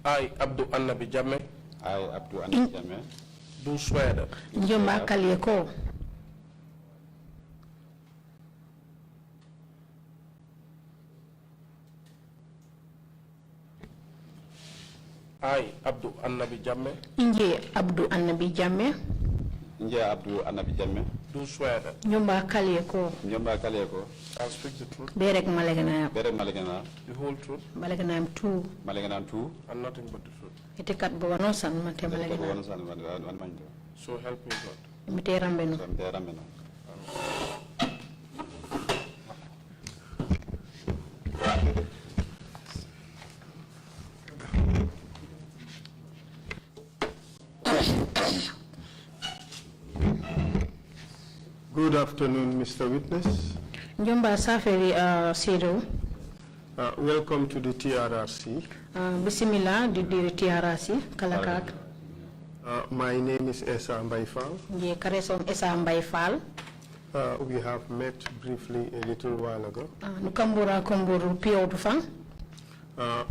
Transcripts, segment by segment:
I, Abdou Anabi Jammeh. I, Abdou Anabi Jammeh. Do swear that. Njomba Kalieko. I, Abdou Anabi Jammeh. Nje Abdou Anabi Jammeh. Nje Abdou Anabi Jammeh. Do swear that. Njomba Kalieko. Njomba Kalieko. I'll speak the truth. Berek Malegana. Berek Malegana. The whole truth. Malegana two. Malegana two. And nothing but the truth. Itekat bawano san mate Malegana. So help me God. Mite rambeno. Good afternoon, Mr. Witness. Njomba Saferi Sido. Welcome to the TRRC. Bismillah, the TRRC, Kalakak. My name is Esa Mbaifal. Je Kareson Esa Mbaifal. We have met briefly a little while ago. Nukambura Kumburu Pio Tufang.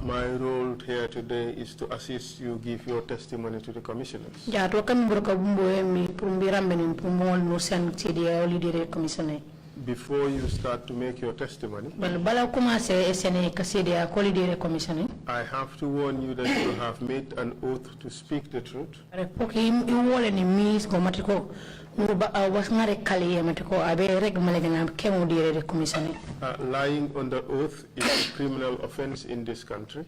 My role here today is to assist you give your testimony to the commissioners. Ja to kambura kabumbo mi pumbira menim pumol no san tidia olidere commissioner. Before you start to make your testimony, Bala commencer SNE kasidia kolidere commissioner. I have to warn you that you have made an oath to speak the truth. Repoki wole ni mis go matiko nuba was ngare kali matiko abe reg malegana kemo dire commissioner. Lying under oath is a criminal offense in this country.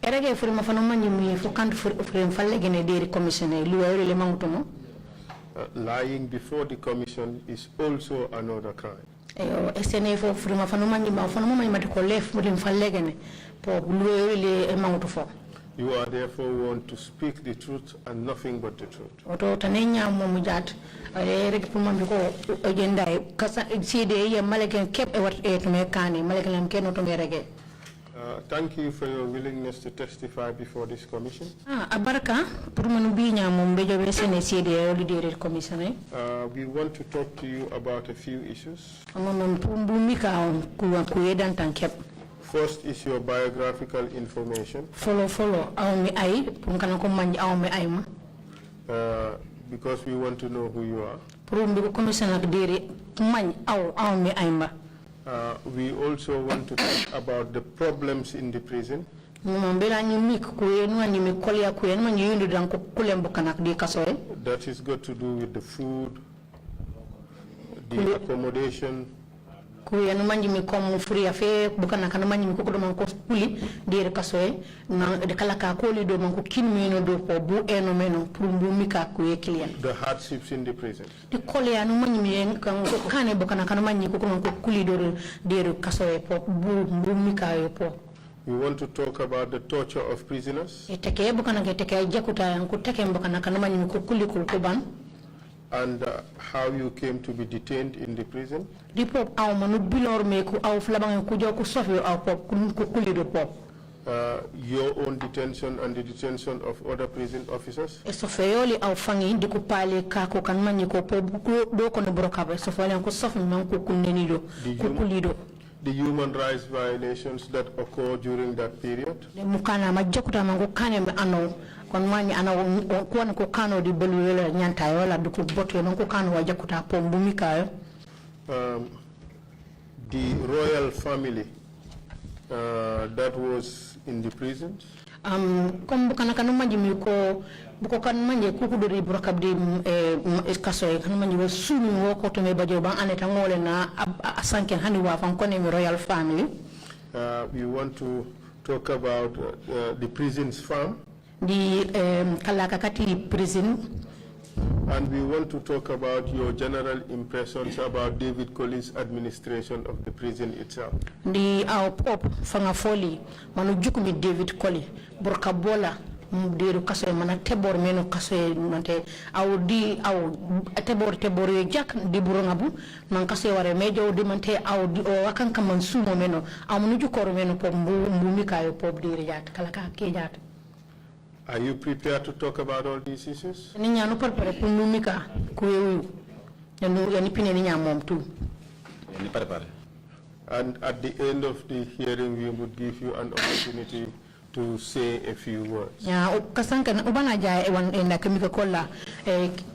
Erege firma fanoma ni mi fu kantu firma fallegene dire commissioner luwa le mangutomo. Lying before the commission is also another crime. SNE for firma fanoma ni ma fanoma ni matiko lef mudim fallegene po luwa le mangutofo. You are therefore warned to speak the truth and nothing but the truth. Oto tanenya momujat rek pour man ko agenda kasa cde ya maleken kep e wat e to me kani maleken ken to me rege. Thank you for your willingness to testify before this commission. Abaraka pour man binya mom be jobe sene cde leader commission. We want to talk to you about a few issues. Amon pumbu mika ku yedan tan kep. First is your biographical information. Follow aw mi ay pour kan ko manji aw mi ay ma. Because we want to know who you are. Pour mbi commission ak dire man aw mi ay ma. We also want to talk about the problems in the prison. That is got to do with the food, the accommodation, the hardships in the prison. We want to talk about the torture of prisoners and how you came to be detained in the prison. Your own detention and the detention of other prison officers. The human rights violations that occur during that period. The royal family that was in the prisons. Bukan manje kukudori brokabdi kasoy kan manje wo sumi wo ko to me bajo ban aneta ngole na asanken hani wa fan kone mi royal family. We want to talk about the prison's farm. The kalakakati prison. And we want to talk about your general impressions about David Collins' administration of the prison itself. The our pop fangafoli manu jukumi David Collins burkabola deru kaso mana tebor meno kaso mante aw di aw tebor ye jak di burongabu man kaso ware mejo di mante aw di o akan kam sumo meno aw munu jukor meno po mbumi kayo pop di jat kala ka ke jat. Are you prepared to talk about all these issues? Ni nyanu prepare pour mbumi ka ku yewu yani pine ni nyamom tu ni prepare. And at the end of the hearing we would give you an opportunity to say a few words. Ya kasanka na ubana ja wan enda kemika kola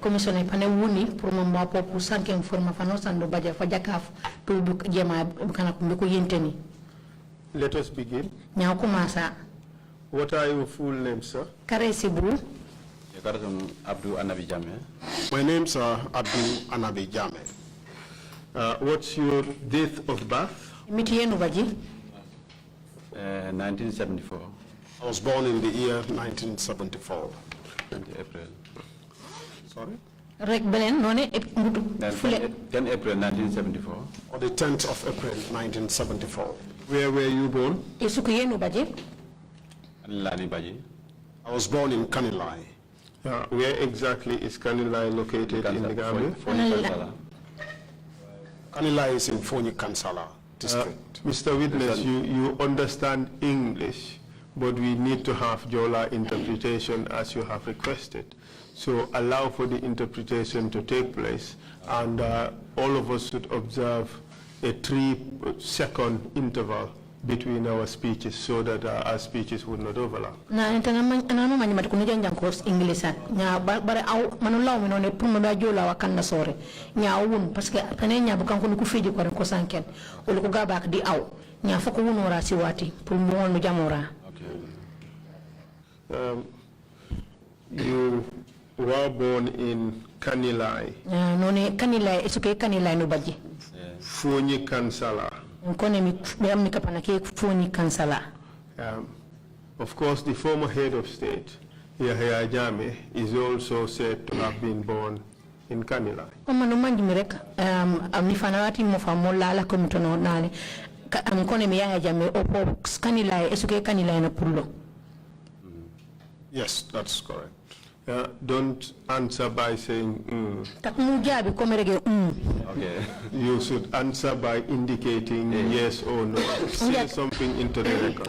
commissioner pane wuni pour mo ma pour sanken forma fano sando baja fajakaf to jema kana ko yenteni. Let us begin. Nya commença. What are your full names, sir? Kare Sibru. Abdou Anabi Jammeh. My name's Abdou Anabi Jammeh. What's your date of birth? Miti yenu baji? 1974. I was born in the year 1974. 20 April. Sorry? Rek belen none ngutu 10 April 1974. On the 10th of April 1974. Where were you born? Isuku yenu baji? Lani Baji. I was born in Kanilai. Where exactly is Kanilai located in the Gambia? Kanilai is in Foni Kansala district. Mr. Witness, you understand English, but we need to have Jola interpretation as you have requested. So allow for the interpretation to take place, and all of us should observe a 3-second interval between our speeches so that our speeches would not overlap. Na entana manya matu kunuja njanko English nya bare au manulaw mi none pour ma jola wa kan na sore nya wun parce que tane nya bukan ko fiji ko ko sanken o ko gaba di aw nya fako wonora si wati pour mo wonu jamora. You were born in Kanilai. None Kanilai isuke Kanilai no baji. Foni Kansala. Of course, the former head of state, Yahya Jammeh, is also said to have been born in Kanilai. Yes, that's correct. Don't answer by saying Okay. You should answer by indicating yes or no. Say something into the record.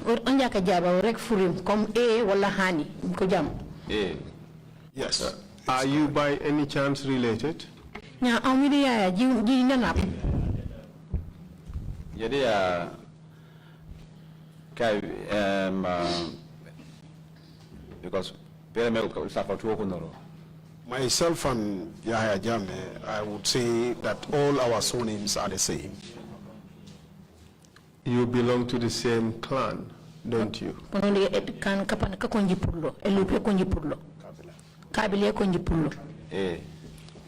Yes. Are you by any chance related? Because myself and Yahya Jammeh, I would say that all our surnames are the same. You belong to the same clan, don't you?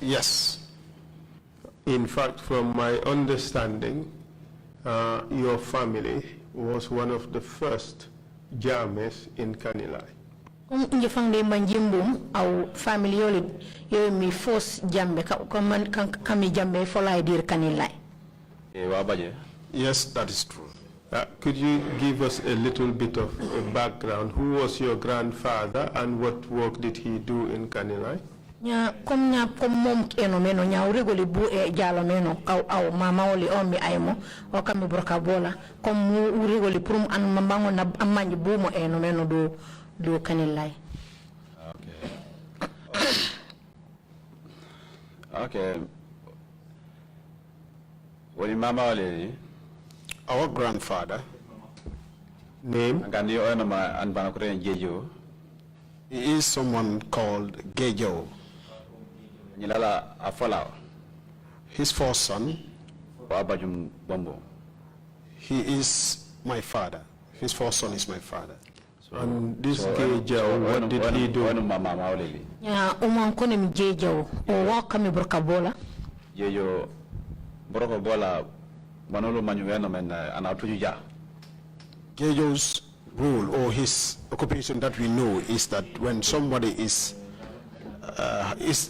Yes. In fact, from my understanding, your family was one of the first Jammehs in Kanilai. Njefangde manjimbum au family yole yo mi force jambe kami jambe folay dir Kanilai. Yes, that is true. Could you give us a little bit of a background? Who was your grandfather and what work did he do in Kanilai? Nya kom mom eno meno nya uregoli bu e jalo meno au mama oli ombi aymo o kami broka bola kom mu uregoli prum an mamango na amanji bu mo eno meno do Kanilai. Okay. Wali mama wale our grandfather name he is someone called Gejo. His first son, he is my father. His first son is my father. And this Gejo, what did he do? Ya kone mi Gejo o waka mi broka bola. Gejo broka bola manolo manueno men anatuja. Gejo's role or his occupation that we know is that when somebody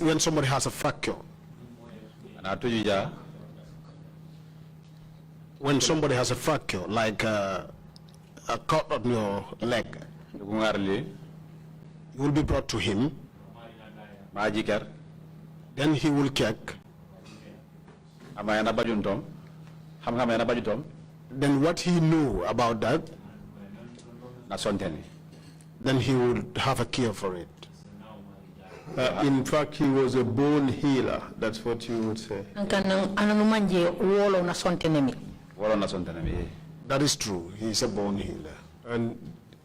when somebody has a fracture, when somebody has a fracture like a cut on your leg, you will be brought to him. Then he will check. Then what he knew about that, then he would have a cure for it. In fact, he was a bone healer. That's what you would say. That is true. He is a bone healer. And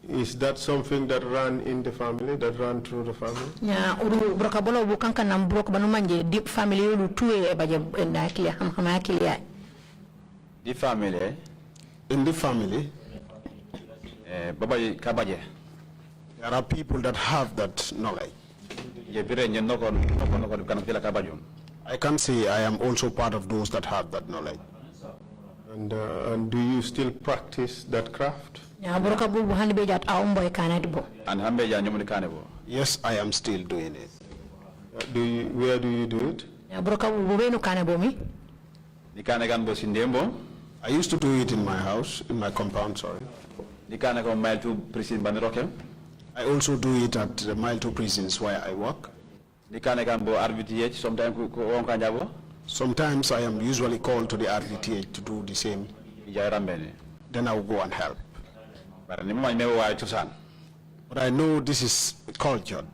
Is that something that ran in the family, that ran through the family? Yeah, uru broka bolo bukanka nam brok banu manje deep family ulu tuwe baje na kile ham kile. The family. In the family, Baba kabaje. there are people that have that knowledge. I can say I am also part of those that have that knowledge. And do you still practice that craft? Yeah, broka bubu handi bejat aumbo kanadibo. And hambeja nyumuni kanebo. Yes, I am still doing it. Where do you do it? Yeah, broka bubu benu kanebo mi. Nikane bo sindembo. I used to do it in my house, in my compound, sorry. Nikane ko mile to prison baniroke. I also do it at the Mile 2 prisons where I work. Nikane bo RVTH sometimes ko onka njabo. Sometimes I am usually called to the RVTH to do the same. Then I will go and help. But I know this is cultured.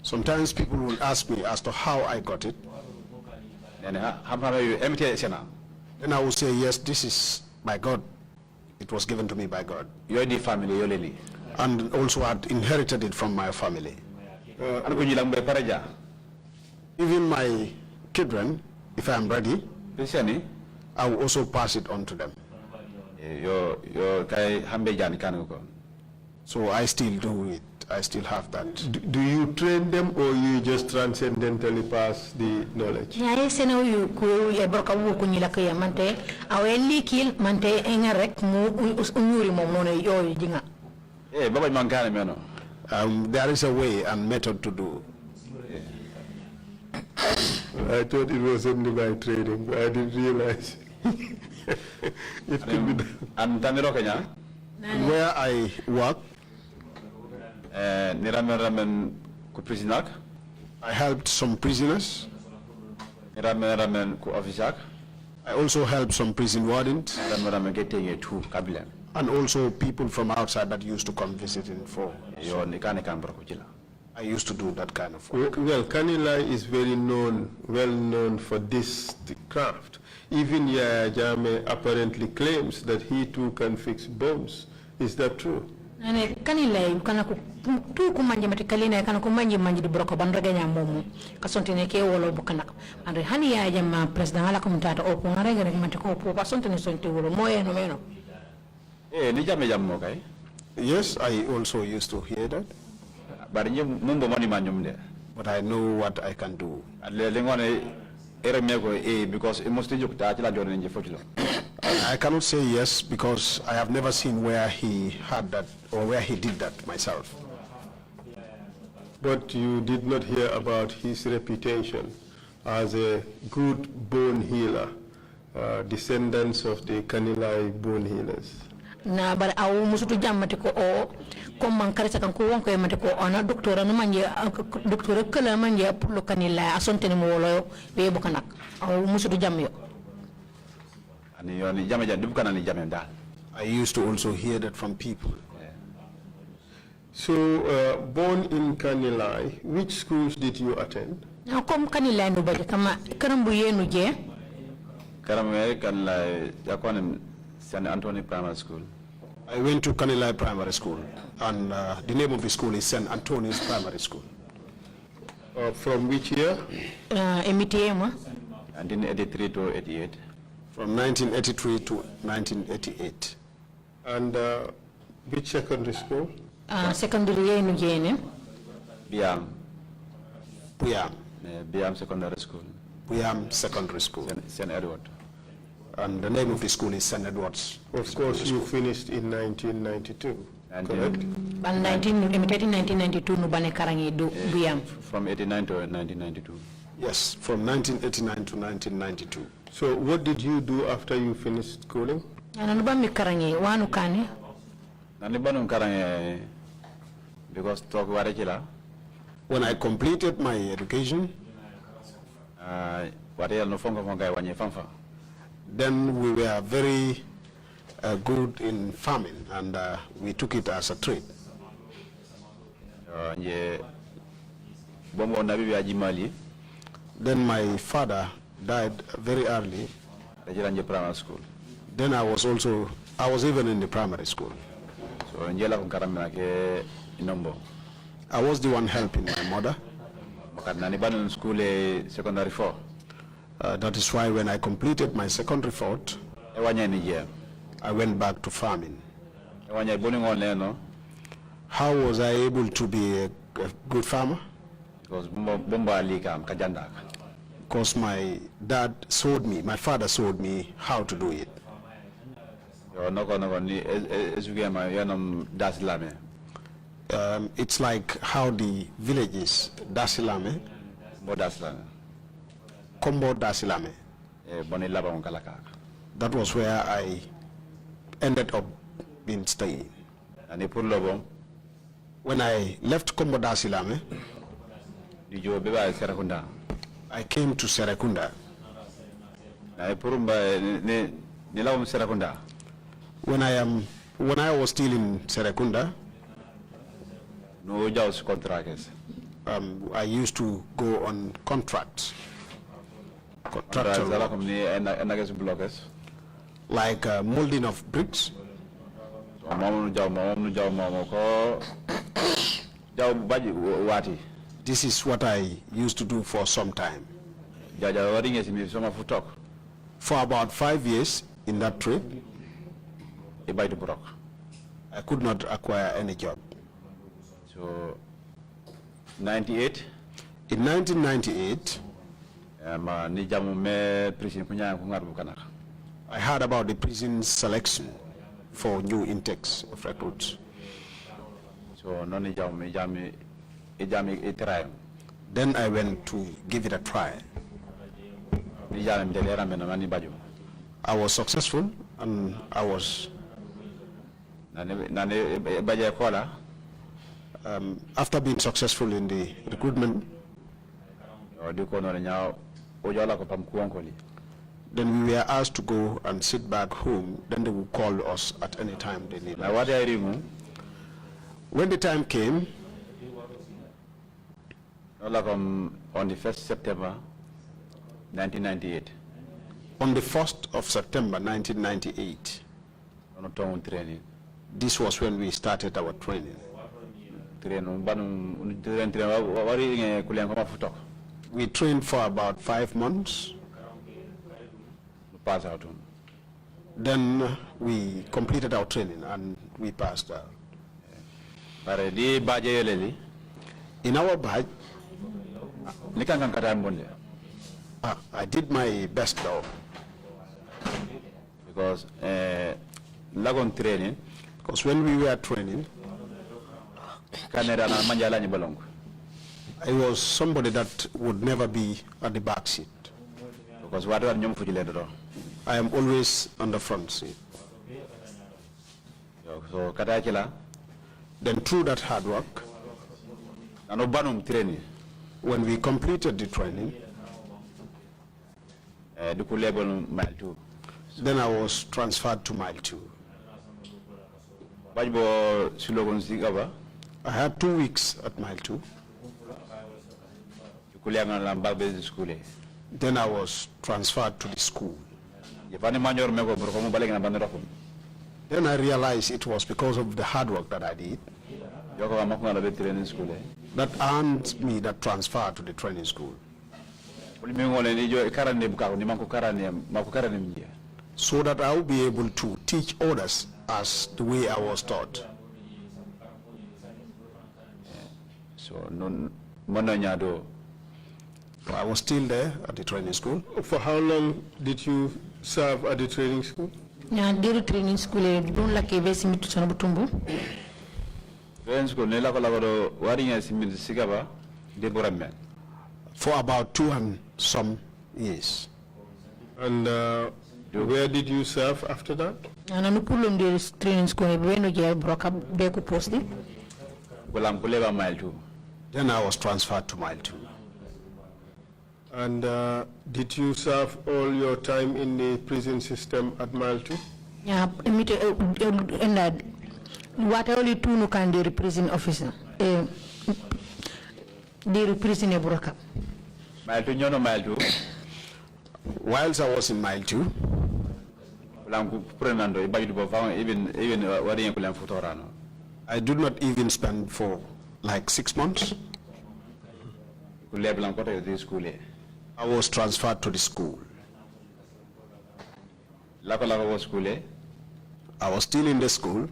Sometimes people will ask me as to how I got it. Then I will say, yes, this is by God. It was given to me by God. You're the family, and also had inherited it from my family. Even my children, if I am ready, I will also pass it on to them. So I still do it. I still have that. Do you train them or you just transcendentally pass the knowledge? Yeah, seno you ku e broka wu ku nyila kaya mante aweli kil mante engarek mu unyuri mom no yo jinga. Eh baba mangane meno. There is a way and method to do. I thought it was only by trading, but I didn't realize it could be done. Where I work, I helped some prisoners. I also helped some prison wardens. And also people from outside that used to come visiting for. I used to do that kind of work. Well, Kanilai is well known for this craft. Even Yaya Jammeh apparently claims that he too can fix bones. Is that true? Kanilai kana ku tu ku manje matikalina kana ku manje di broko bandraga nya momu kasontene ke wolo bukana andre hani Yaya Jammeh president ala ko mutata o ko ngarega rek mate ko po kasontene sonte wolo moye no meno. Ni Jammeh jammo kay. Yes, I also used to hear that. But I know what I can do. Because I cannot say yes because I have never seen where he had that or where he did that myself. But you did not hear about his reputation as a good bone healer, descendants of the Kanilai bone healers. Na bar awu musutu jammati ko o comme man karisa kan ko wonko yamati ko ona docteur no manje docteur kala manje pour le Kanilai asontene mo wolo be bukanak awu musutu jamyo. Ani yoni jamme jan dum kanani jamme dal. I used to also hear that from people. So born in Kanilai, which schools did you attend? Na comme Kanilai no baje kama karambu yenu je Karamwe Kanilai yakone St. Anthony Primary School. I went to Kanilai Primary School, and the name of the school is St. Anthony's Primary School. From which year? MTM. 1983 to 88. From 1983 to 1988. And which secondary school? Secondary year no jene. Biam. Biam. Biam Secondary School. Biam Secondary School. St. Edward. And the name of the school is St. Edward's. Of course, you finished in 1992, correct? And 1992 no bane karangi do Biam. From 89 to 1992. Yes, from 1989 to 1992. So what did you do after you finished schooling? Ananubami karangi wanu kani? Nanibanu karangi because talk warekila. When I completed my education, then we were very good in farming, and we took it as a trade. Then my father died very early. Then I was also I was even in the primary school. So njela ko karamna ke inombo. I was the one helping my mother. Makadna ni banon school secondary 4. That is why when I completed my secondary fort, I went back to farming. How was I able to be a good farmer? Because my dad showed me, my father showed me how to do it. It's like how the villages, Dasilame, Kombo Dasilame. That was where I ended up being staying. When I left Kombo Dasilame, I came to Serekunda. When I was still in Serekunda, I used to go on contracts. Like molding of bricks. This is what I used to do for some time. For about 5 years in that trade, I could not acquire any job. So, 98. In 1998, I heard about the prison selection for new intakes of recruits. So, then I went to give it a try. I was successful and I was after being successful in the recruitment, then we were asked to go and sit back home. Then they would call us at any time they need us. When the time came, on the 1st September 1998. On the 1st of September 1998, this was when we started our training. We trained for about 5 months. Then we completed our training and we passed out. In our badge, I did my best though. Because when we were training, I was somebody that would never be at the back seat. Because I am always on the front seat. So then through that hard work, when we completed the training, then I was transferred to Mile 2. I had 2 weeks at Mile 2. Then I was transferred to the school. Then I realized it was because of the hard work that I did that earned me that transfer to the training school. So that I will be able to teach others as the way I was taught. So, I was still there at the training school. For how long did you serve at the training school? Training school don't like for about 2 and some years. And where did you serve after that? Training school broke up posti. Then I was transferred to Mile 2. And did you serve all your time in the prison system at Mile 2? Yeah, what only two no can the prison officer. The prison broke up. Whilst I was in Mile 2, I did not even spend for like 6 months. I was transferred to the school. I was still in the school.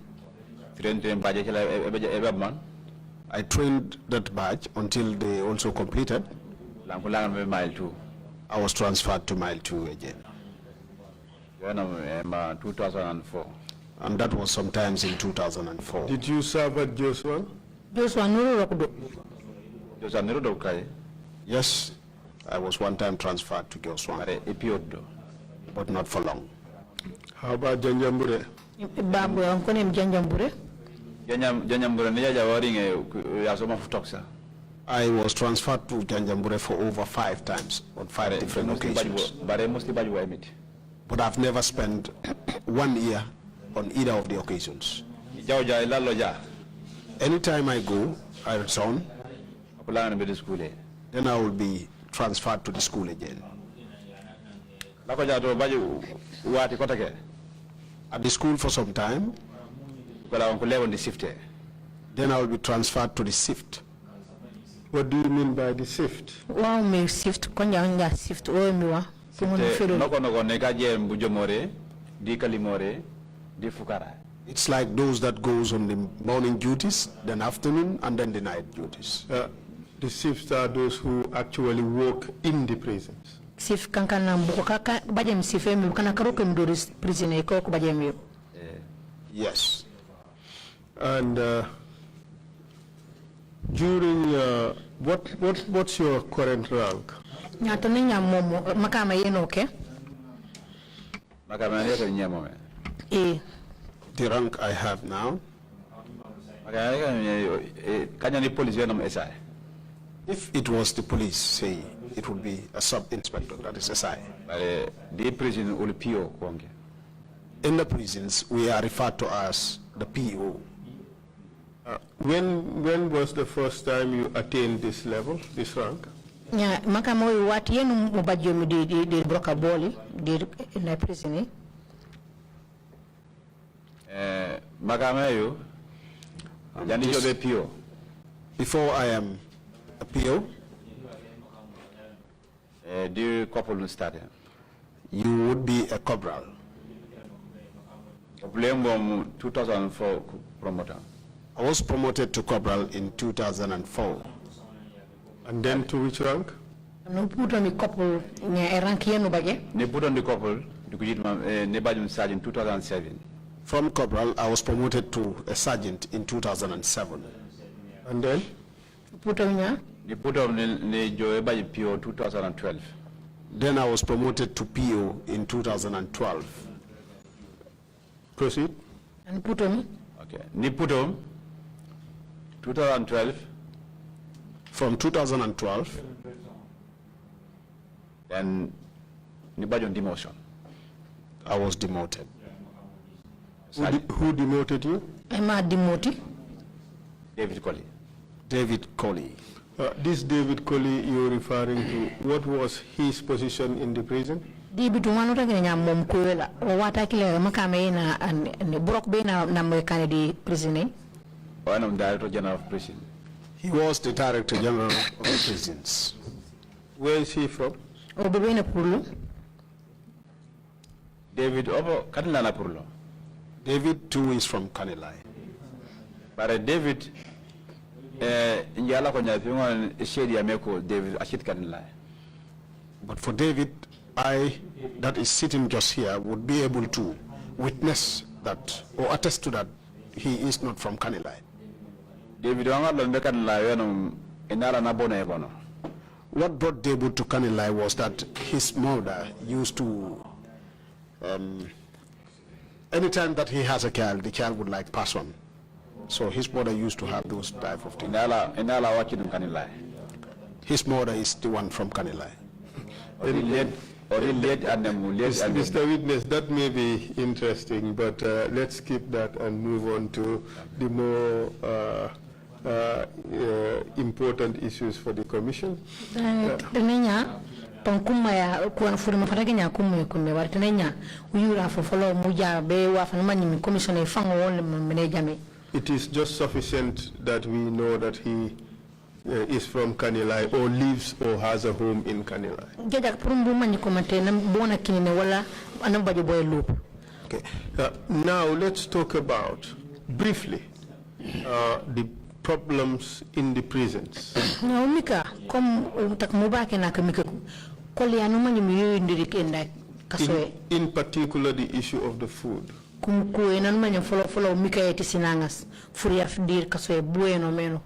I trained that batch until they also completed. I was transferred to mile 2 again. 2004. And that was sometimes in 2004. Did you serve at Joshua? Yes, I was one time transferred to Joshua, but not for long. How about Janjambure? I was transferred to Janjambure for over 5 times on 5 different occasions. But I've never spent 1 year on either of the occasions. Anytime I go, I return, then I will be transferred to the school again. At the school for some time, then I will be transferred to the shift. What do you mean by the shift? It's like those that goes on the morning duties, then afternoon, and then the night duties. The shifts are those who actually work in the prisons. Yes. And during what's your current rank? The rank I have now, if it was the police, say, it would be a sub-inspector, that is SI. In the prisons, we are referred to as the PO. When was the first time you attained this level, this rank? Before I am a PO, you would be a corporal. 2004 promoter. I was promoted to corporal in 2004. And then to which rank? Ne put on the couple, sergeant 2007. From corporal, I was promoted to a sergeant in 2007. And then? They put on the PO 2012. Then I was promoted to PO in 2012. Proceed. And put on? Okay. Niputom 2012. From 2012. Then Nibajon demotion. I was demoted. Who demoted you? I'm not demoted. David Colley. David Colley. This David Colley you're referring to, what was his position in the prison? David Umano mom kuela o wata kile makame na ne brok be na mekane prison. One of the Director General of Prison. He was the Director General of Prisons. Where is he from? David Obo Kanilana Purlo. David too is from Kanilai. But David Injala Konya Shady Ameko David Ashit Kanilai. But for David, I that is sitting just here would be able to witness that or attest to that he is not from Kanilai. David What brought David to Kanilai was that his mother used to, anytime that he has a child, the child would like pass on. So his mother used to have those type of things. His mother is the one from Kanilai. Mr. Witness, that may be interesting, but let's skip that and move on to the more important issues for the Commission. pankuma ya kuwa furima fatake nya kumu kume wartene nya uyura fo follow muja be wa fa manyi commissioner fango won mene Jammeh. It is just sufficient that we know that he is from Kanilai or lives or has a home in Kanilai. Jaja purumbu manyi komante na bona kinene wala anambaje boy loop. Okay. Now let's talk about briefly the problems in the prisons. Na umika kom tak mubake na kamika koli anumanyi miyo ndiri kenda kasoe. In particular the issue of the food. Kumkuwe nanumanya follow umika yeti sinangas furia dir kasoe bueno meno.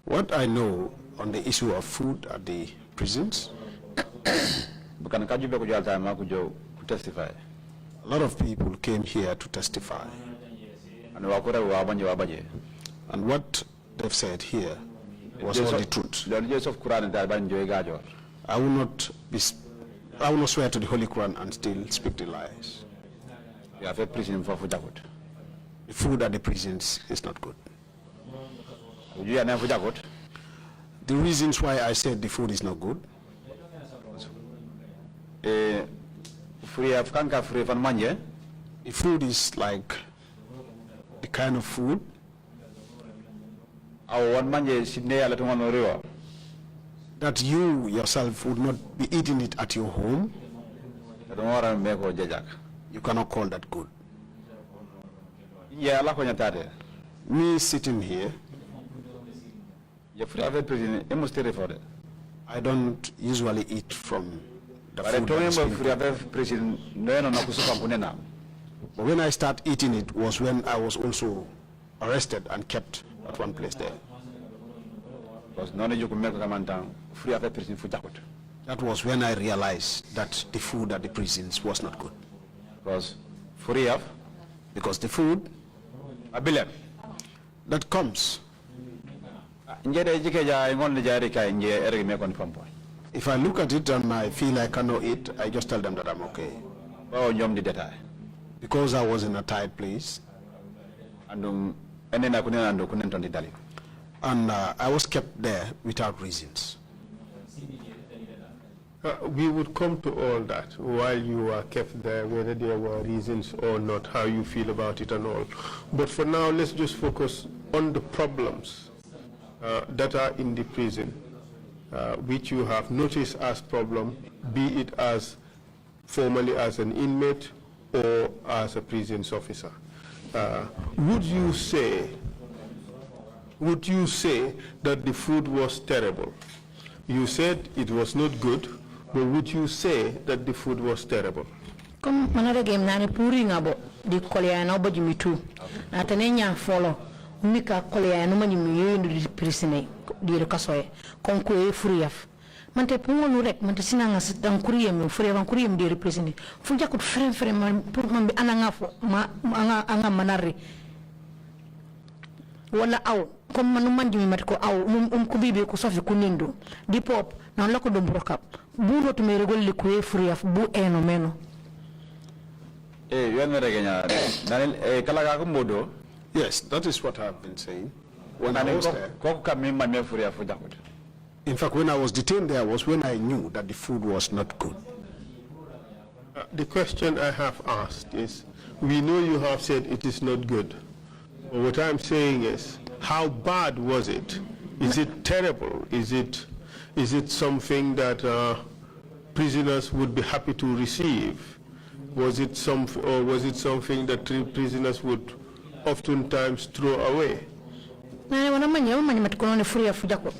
What I know on the issue of food at the prisons, a lot of people came here to testify. And what they've said here was all the truth. I will not swear to the Holy Quran and still speak the lies. The food at the prisons is not good. The reasons why I said the food is not good, the food is like the kind of food that you yourself would not be eating it at your home. You cannot call that good. Me sitting here, I don't usually eat from the food. But when I start eating it was when I was also arrested and kept at one place there. That was when I realized that the food at the prisons was not good. Because the food that comes, if I look at it and I feel I cannot eat, I just tell them that I'm okay. Because I was in a tight place, and I was kept there without reasons. We would come to all that while you were kept there, whether there were reasons or not, how you feel about it and all. But for now, let's just focus on the problems that are in the prison, which you have noticed as problem, be it as formally as an inmate or as a prisons officer. Would you say that the food was terrible? You said it was not good, but would you say that the food was terrible? Comme manara game nani puri ngabo di kolya na obaji mitu na tanenya follow mika kolya no mani mi di prisine di kasoye kon ko e furiaf mante pungonu rek mante sinanga dan kuriyem furiaf kuriyem di prisine fu jakut frem man pour man bi ananga fo ma anga manari wala aw comme manu manji mi mat ko aw ko bibe ko sofi ko nindo di pop non la ko do brokap bu rotu me regol li ko e furiaf bu eno meno. Yes, that is what I've been saying. When I was there. In fact, when I was detained there was when I knew that the food was not good. The question I have asked is, we know you have said it is not good. But what I'm saying is, how bad was it? Is it terrible? Is it something that prisoners would be happy to receive? Was it something that prisoners would oftentimes throw away? Nane wana manya matukono furia fujako.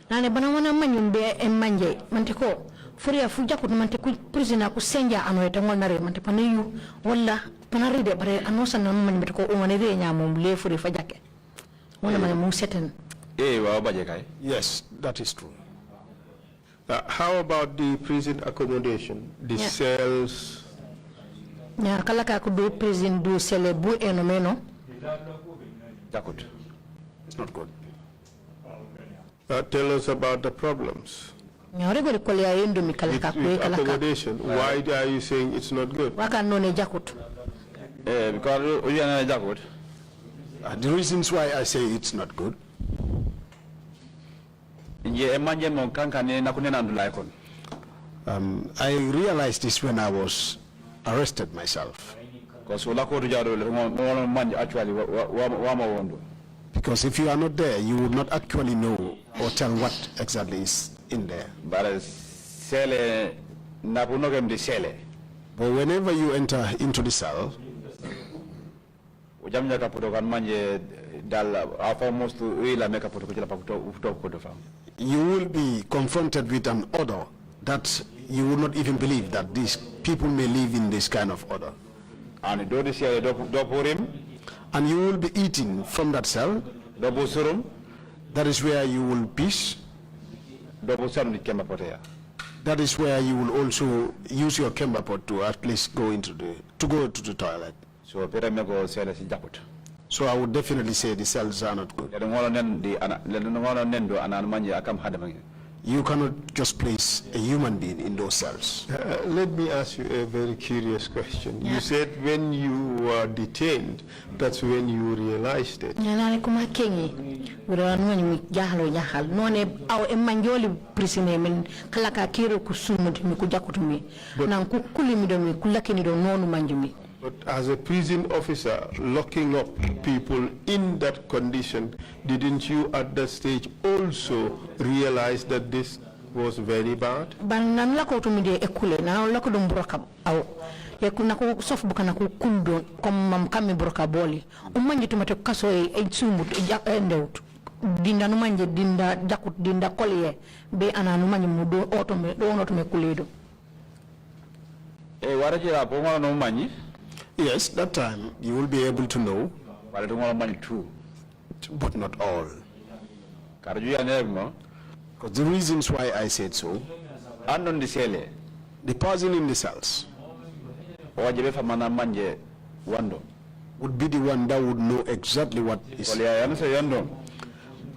Nane bana wana manyumbe manje mantiko furia fujako mante ku prisoner ku senja anoyeta ngolnare mante paniyu wala panaride bare anosa na manya matuko umanire nyamo mle furia fujake. Wala manya mu seten. Yes, that is true. How about the prison accommodation, the cells? Nya kala ka ko do prison do sele bu enomeno. It's not good. Tell us about the problems. Accommodation. Why are you saying it's not good? The reasons why I say it's not good. I realized this when I was arrested myself. Because if you are not there, you would not actually know or tell what exactly is in there. But whenever you enter into the cell, you will be confronted with an order that you would not even believe that these people may live in this kind of order. And you will be eating from that cell. That is where you will piss. That is where you will also use your kembapot to at least go to the toilet. So I would definitely say the cells are not good. You cannot just place a human being in those cells. Let me ask you a very curious question. You said when you were detained, that's when you realized it. But as a prison officer, locking up people in that condition, didn't you at that stage also realize that this was very bad? Yes, that time you will be able to know, but not all. Because the reasons why I said so, the person in the cells would be the one that would know exactly what is.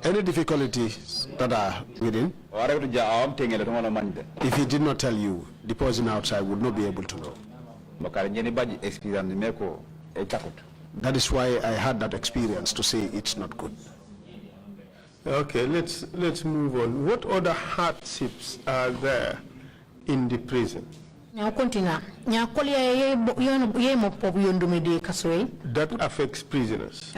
Any difficulties that are within, if he did not tell you, the person outside would not be able to know. That is why I had that experience to say it's not good. Okay, let's move on. What other hardships are there in the prison that affects prisoners?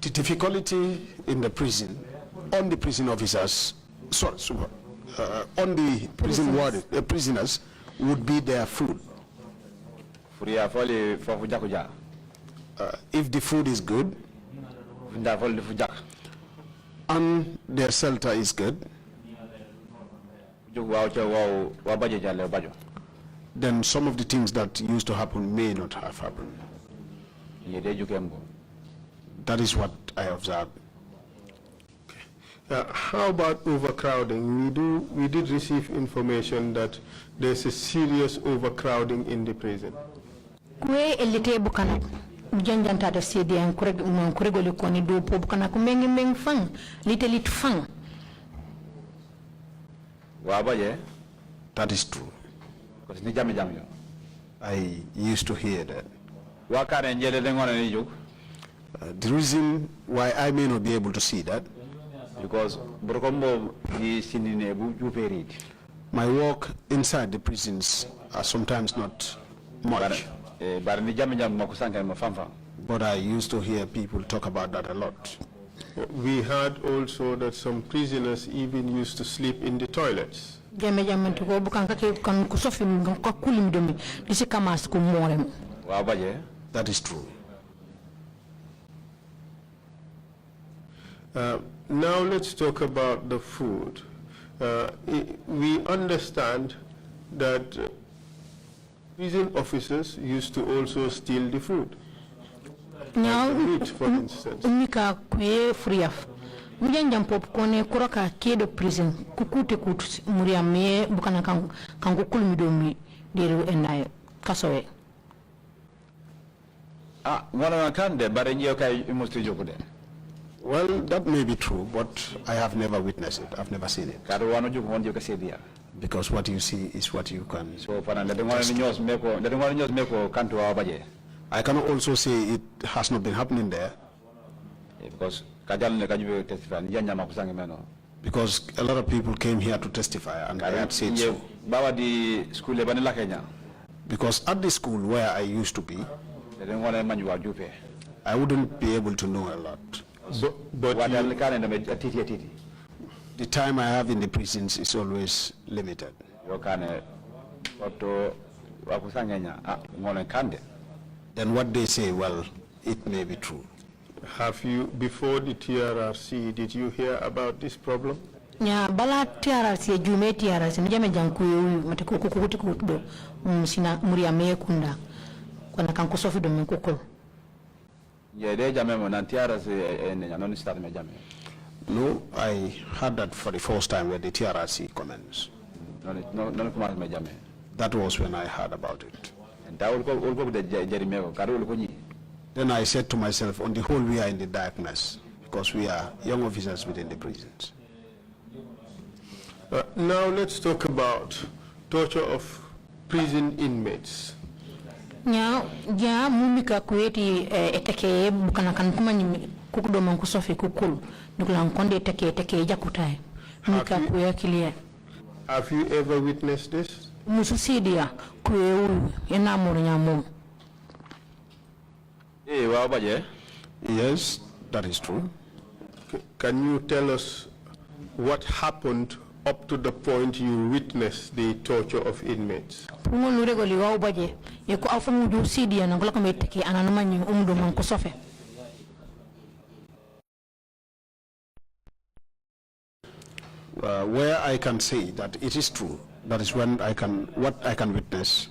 The difficulty in the prison, on the prison officers, on the prison ward, prisoners, would be their food. If the food is good, and their shelter is good, then some of the things that used to happen may not have happened. That is what I observed. How about overcrowding? We did receive information that there's a serious overcrowding in the prison. That is true. I used to hear that. The reason why I may not be able to see that, because my work inside the prisons are sometimes not much. But I used to hear people talk about that a lot. We heard also that some prisoners even used to sleep in the toilets. That is true. Now let's talk about the food. We understand that prison officers used to also steal the food. Now, meat, for instance. Prison kukute kut muriame bukana kangu kulmidomi deru enayo kasoe. Well, that may be true, but I have never witnessed it. I've never seen it. Because what you see is what you can. So I cannot also say it has not been happening there. Because a lot of people came here to testify and I had said so. Because at the school where I used to be, I wouldn't be able to know a lot. But the time I have in the prisons is always limited. Then what they say, well, it may be true. Have you, before the TRRC, did you hear about this problem? Yeah, bala TRRC jume TRRC nijame jankuyo mateko kukuti kudo sina muri ameye kunda kwana kankusofi do mekukolo. Yeah, they jame na TRRC non start me jame. No, I heard that for the first time when the TRRC comments. No, me jame. That was when I heard about it. And that will go the Jeremy. Then I said to myself, on the whole, we are in the darkness because we are young officers within the prisons. Now let's talk about torture of prison inmates. Ja mumika kueti eteke bukana kan kuma ni kukudo mankusofi kukulu ndukulan konde eteke jakutai mika kuya kilia. Have you ever witnessed this? Mususidia kueu ena murnyamu. Yes, that is true. Can you tell us what happened up to the point you witnessed the torture of inmates? Where I can say that it is true, that is when what I can witness.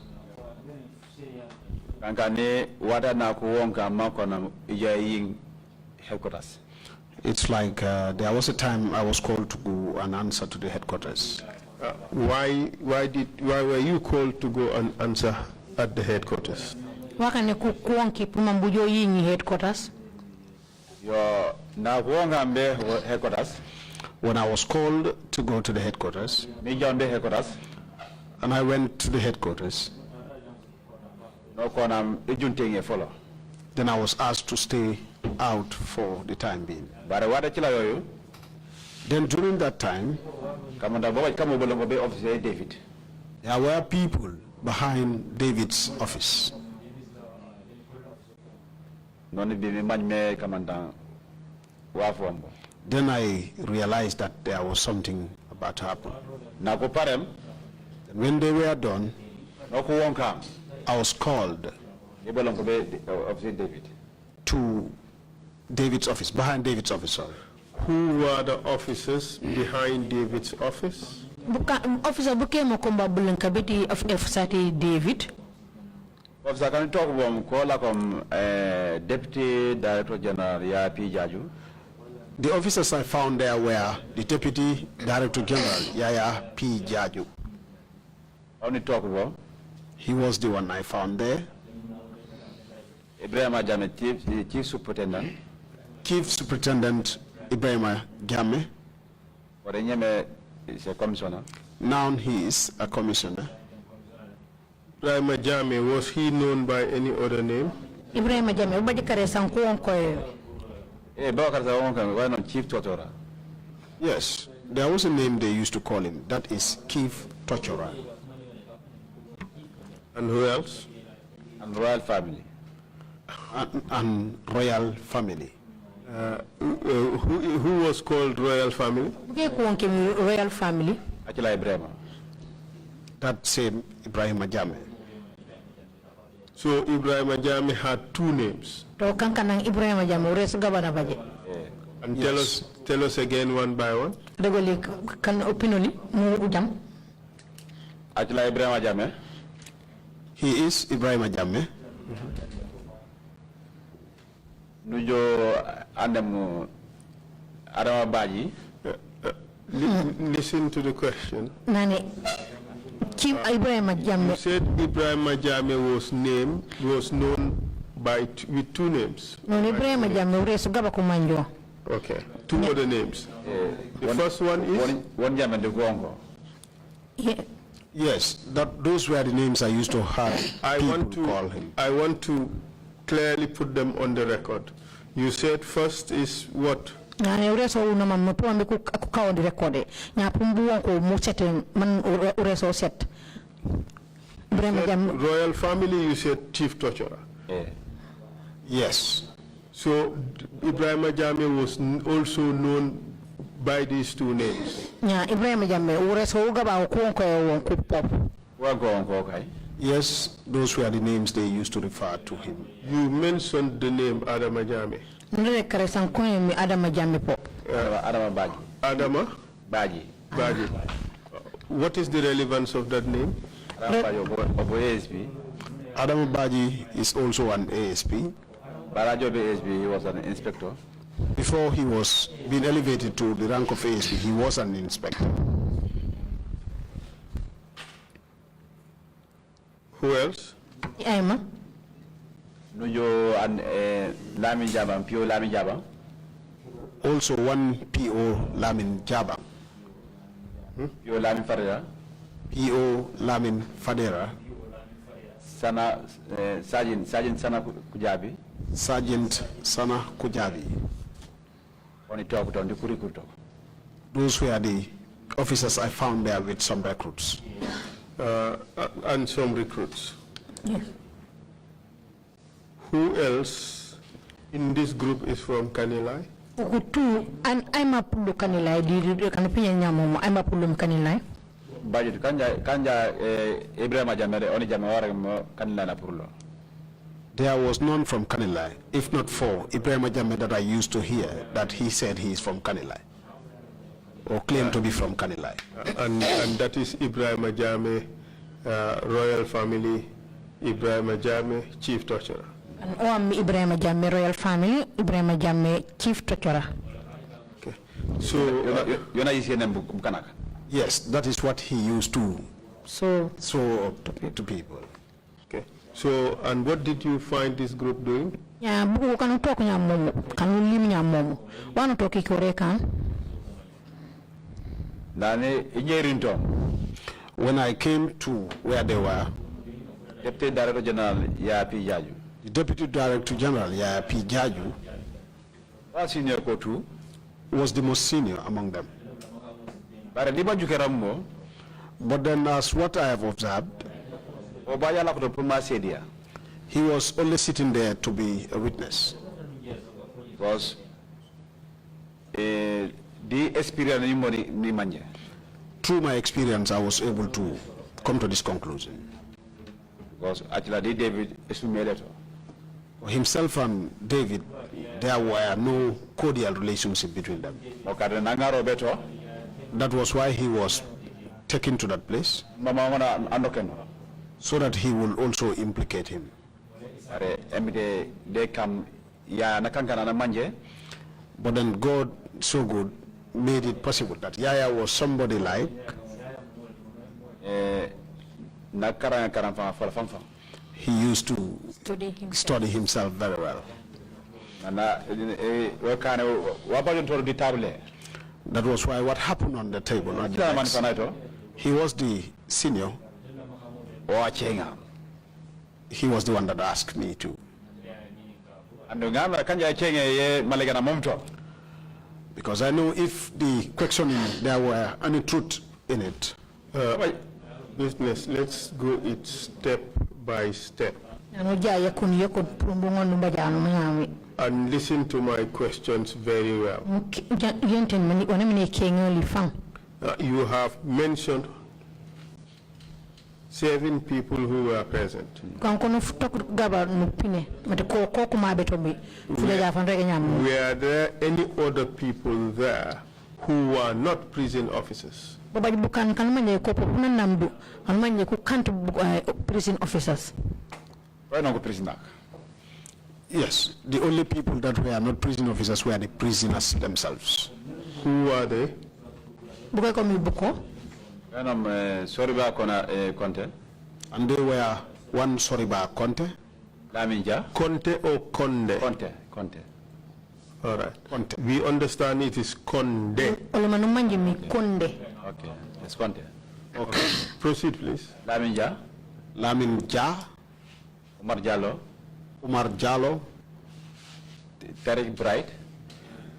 It's like there was a time I was called to go and answer to the headquarters. Why were you called to go and answer at the headquarters? Headquarters. When I was called to go to the headquarters, and I went to the headquarters, then I was asked to stay out for the time being. Then during that time, there were people behind David's office. Then I realized that there was something about to happen. When they were done, I was called to David's office, behind David's office, sorry. Who were the officers behind David's office? Officer Bukemo Komba Bulankabiti of F30 David. Officer, can you talk about Deputy Director General Yapi Jaju? The officers I found there were the Deputy Director General Yaya P. Jaju. Only talk about? He was the one I found there. Ibrahim Jammeh, the Chief Superintendent. Chief Superintendent Ibrahim Jammeh. But Jammeh is a commissioner. Now he is a commissioner. Ibrahim Jammeh, was he known by any other name? Ibrahim Jammeh, ubajikare sanku onko. Why not Chief Torturer? Yes, there was a name they used to call him. That is Chief Torturer. And who else? And Royal Family. And Royal Family. Who was called Royal Family? Royal Family. Actually, Ibrahim. That same Ibrahim Jammeh. So Ibrahim Jammeh had two names. And yes. Tell us again one by one. Actually, Ibrahim Jammeh. He is Ibrahim Jammeh. Nujo Andemu Adama Baji. Listen to the question. Chief Ibrahim Jammeh. You said Ibrahim Jammeh was known with two names. No, Ibrahim Jammeh okay. Two other names. The first one is one Jammeh de Gongo. Yeah. Yes, those were the names I used to have call him. I want to clearly put them on the record. You said first is what? Ureso una man po ambe ku ka on the record. Nya pumbu ko mu sete man ureso set. Royal family, you said chief torturer. Yeah. Yes. So Ibrahim Jammeh was also known by these two names. Yeah, Ibrahim Jammeh ureso ugaba ko ko pop. Yes, those were the names they used to refer to him. You mentioned the name Adama Jammeh. Ndere kare san ko mi Adama Jammeh pop. Adama Baji. Adama Baji. Baji. What is the relevance of that name? Adam Baji is also an ASP. Barajob ASP, he was an inspector. Before he was being elevated to the rank of ASP, he was an inspector. Who else? Emma. Nujo and Lamin Jabang, Pio Lamin Jabang. Also one PO Lamin Jabang. Pio Lamin Fadera. PO Lamin Fadera. Sana Sergeant Sana Kujabi. Sergeant Sana Kujabi. On the top on the Kurikuto. Those were the officers I found there with some recruits. And some recruits. Yes. Who else in this group is from Kanilai? Ukutu and I'm a pulu Kanilai. Di kanapia nyamu. I'm a pulu Kanilai. Budget Kanja Ibrahim Jammeh only Jammeh Kanilai na purlo. There was none from Kanilai, if not for Ibrahim Jammeh that I used to hear that he said he is from Kanilai, or claimed to be from Kanilai. And that is Ibrahim Jammeh, royal family, Ibrahim Jammeh, chief torturer. And Ibrahim Jammeh, royal family, Ibrahim Jammeh, chief torturer. Okay. So, you're not using them Bukanaka? Yes, that is what he used to so to people. Okay. So, and what did you find this group doing? Yeah, buku kanu talk nyamu, kanu lim nyamu. Wanu talk ikore Nane Injerinto. When I came to where they were, Deputy Director General Yapi Jaju. The Deputy Director General Yapi Jaju Senior Kotu was the most senior among them. But then, as what I have observed, he was only sitting there to be a witness. Because the experience through my experience, I was able to come to this conclusion. Because actually David is himself and David, there were no cordial relationship between them. That was why he was taken to that place, so that he will also implicate him. But then God, so good, made it possible that Yaya was somebody like he used to study himself very well. That was why what happened on the table, he was the senior. He was the one that asked me to. Because I know if the questioning, there were any truth in it. Business, let's go it step by step. And listen to my questions very well. You have mentioned 7 people who were present. Were there any other people there who were not prison officers? Prison officers. Yes, the only people that were not prison officers were the prisoners themselves. Who are they? And they were one Soriba Conte. Conte or Conde? Conte. All right. Conte. We understand it is Conde. Okay, it's Conte. Okay. Proceed, please. Lamin Jah. Lamin Jah. Umar Jallo. Umar Jallo. Tariq Bright.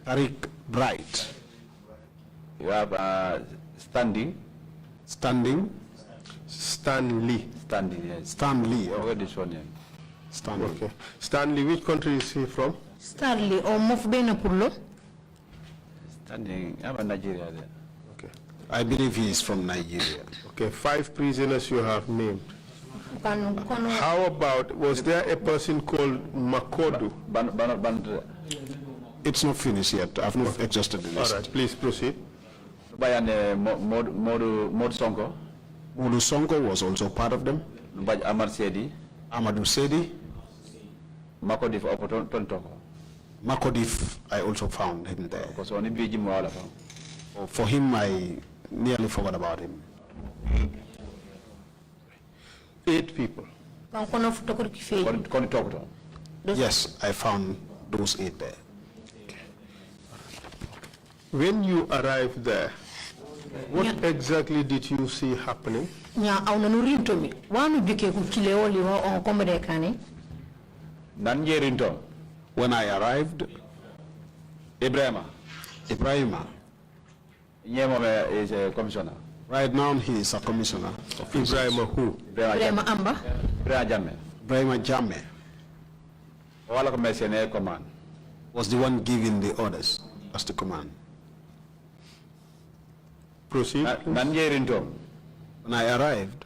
Tariq Bright. You have Standing. Standing. Stanley. Standing, yes. Stanley. Oh, this one, yeah. Stanley. Okay. Stanley, which country is he from? Stanley o mof bena pullo. Standing, I'm a Nigeria there. Okay. I believe he is from Nigeria. Okay, 5 prisoners you have named. How about, was there a person called Makodu? It's not finished yet. I've not exhausted the list. All right, please proceed. Bayane Mod Sonko. Modu Sonko was also part of them. Amar Sedi. Amadou Sedi. Makodif Opotontoko. Makodif, I also found him there. Because only Biji Mwala. For him, I nearly forgot about him. 8 people. Yes, I found those 8 there. When you arrived there, what exactly did you see happening? When I arrived, Ibrahima is a commissioner. Right now he is a commissioner. Ibrahima who? Ibrahima Amba. Ibrahima Jammeh was the one giving the orders as the command. Proceed. When I arrived,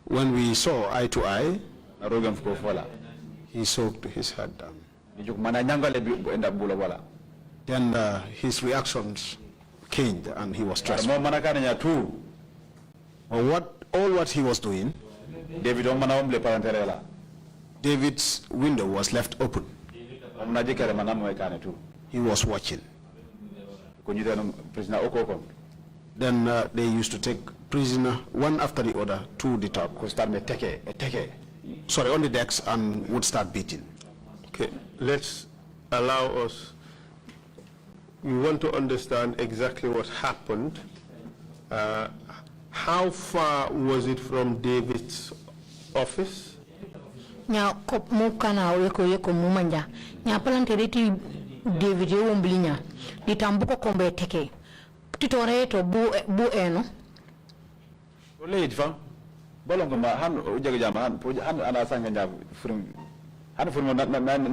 when we saw eye to eye, he soaked his head down. Then his reactions changed and he was stressed. All what he was doing, David's window was left open. He was watching. Then they used to take prisoner one after the other to the top. Sorry, on the decks, and would start beating. Okay, let's allow us. We want to understand exactly what happened. How far was it from David's office? Nya kop mu kana yeko mu manja. Nya palantereti David yomblinya. Ditambuko kombe teke. Titore to bu eno. Ole itfa. Bolongo ma han ujage jama han ana sanga njab furum. Han furum na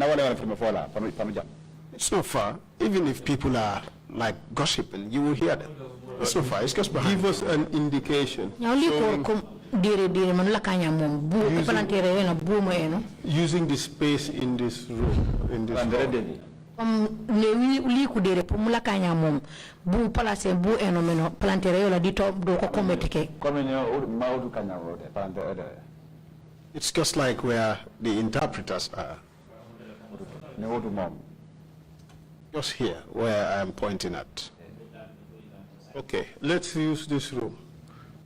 wala furum fola panu jam. It's not far. Even if people are like gossiping, you will hear them. It's not far. It's just behind. Give us an indication. Using the space in this room, in this hall. It's just like where the interpreters are. Just here, where I am pointing at. Okay, let's use this room.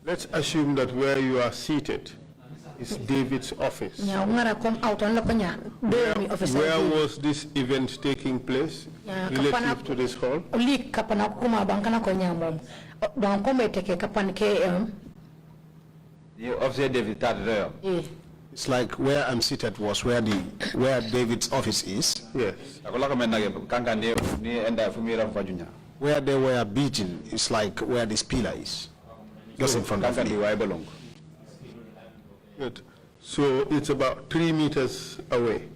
Let's assume that where you are seated is David's office. Where was this event taking place relative to this hall? You observe David there. It's like where I'm seated was where David's office is. Yes. Where they were beating is like where this pillar is. Just in front of me. Good. So it's about 3 meters away.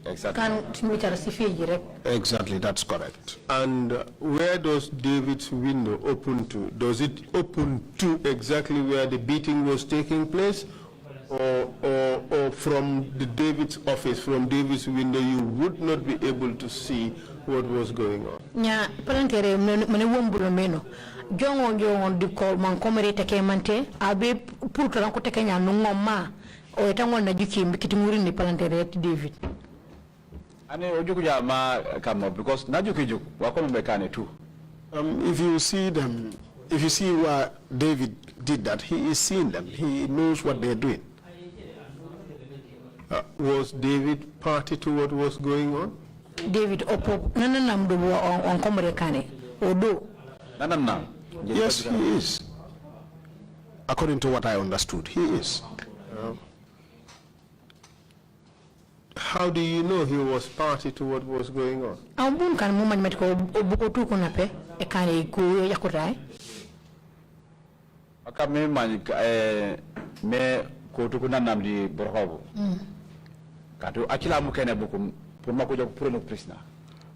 Exactly, that's correct. And where does David's window open to? Does it open to exactly where the beating was taking place? Or from David's office, from David's window, you would not be able to see what was going on? Nya palantere mene wombulo meno jongo di ko man komere teke mante abe pour que lanko teke nya no ngoma o etangol na juki mbikiti muri ni palantere David ane ojuku ja ma kamo because na juki juk wako mbekane too. If you see them, if you see what David did that, he is seeing them. He knows what they're doing. Was David party to what was going on? David opo nananam do on komere kane odo nananam Yes, he is. According to what I understood, he is. How do you know he was party to what was going on?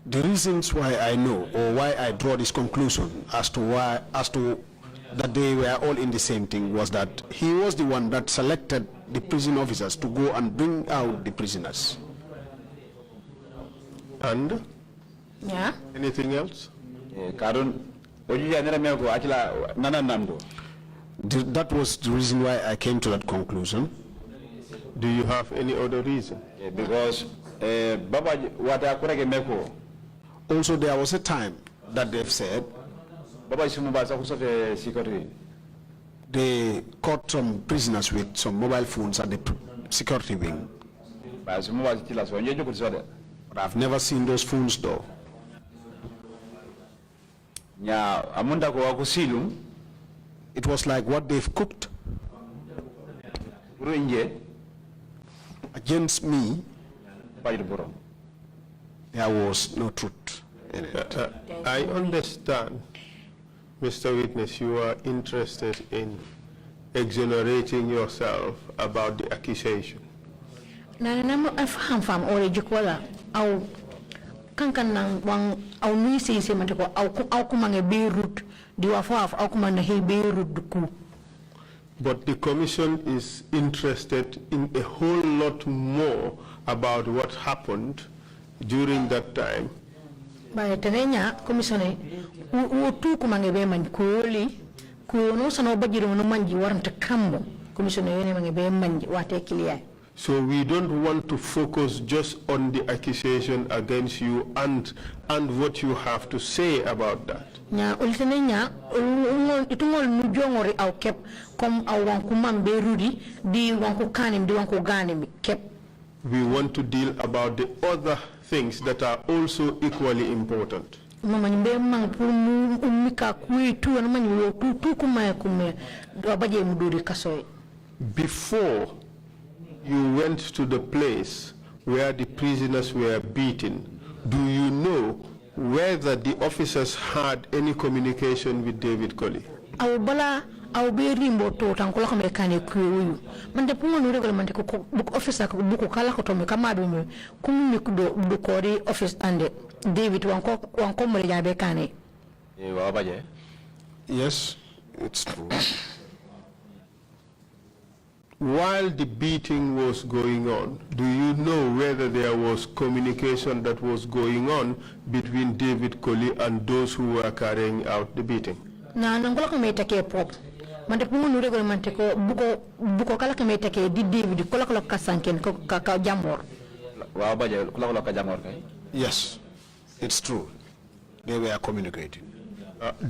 The reasons why I know, or why I draw this conclusion as to that they were all in the same thing, was that he was the one that selected the prison officers to go and bring out the prisoners. And? Yeah. Anything else? That was the reason why I came to that conclusion. Do you have any other reason? Because also there was a time that they've said they caught some prisoners with some mobile phones at the security wing. But I've never seen those phones though. It was like what they've cooked against me. There was no truth in it. I understand, Mr. Witness, you are interested in exonerating yourself about the accusation. But the commission is interested in a whole lot more about what happened during that time. By Tenenya, Commissioner, who took Mangebe man coolly, Kuno Sano Bajiru no Manji warrant a cambo, Commissioner Mangebe Manji, what a clear. So we don't want to focus just on the accusation against you and what you have to say about that. Nya ultenenya itungol nujongori au kep kom au wanku mambe rudi di wanku kanim di wanku ganim kep. We want to deal about the other things that are also equally important. Mama nyimbe mang pulu umika kui tu anu manyu tu kumaya kume abaje muduri kasoy. Before you went to the place where the prisoners were beaten, do you know whether the officers had any communication with David Colley? Au be rimbo to tankola ko mekane kuyu mande pungo no regular mande ko book officer ko buku kala ko to me kamado me kum mi kudo du kori office ande David wanko mo jabe kane yes, it's true. While the beating was going on, do you know whether there was communication that was going on between David Colley and those who were carrying out the beating? Na nangola ko me take pop mande pungo no regular mande ko buko kala ko me take di David ko la ko kasanken ko ka jamor wa baje ko la ka jamor kay. Yes, it's true. They were communicating.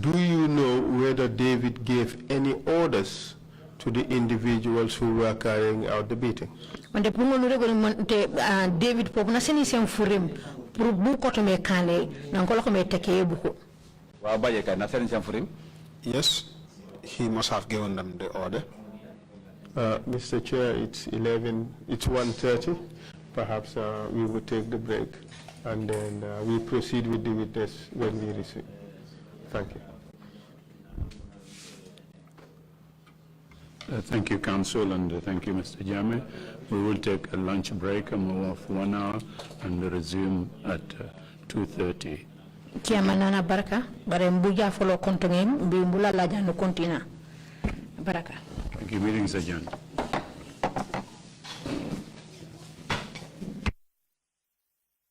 Do you know whether David gave any orders to the individuals who were carrying out the beating? Mande pungo no regular mande David pop na seni sem furim pour buko to me kane nangola ko me take buko wa baje kay na seni sem furim. Yes, he must have given them the order. Mr. Chair, it's 1:30. Perhaps we will take the break and then we proceed with the witness when we receive. Thank you. Thank you, Council, and thank you, Mr. Jammeh. We will take a lunch break and move off 1 hour and resume at 2:30. Kiamanana baraka bare mbuja follow kontongen mbi mbula laja no kontina baraka. Thank you. Meetings adjourned.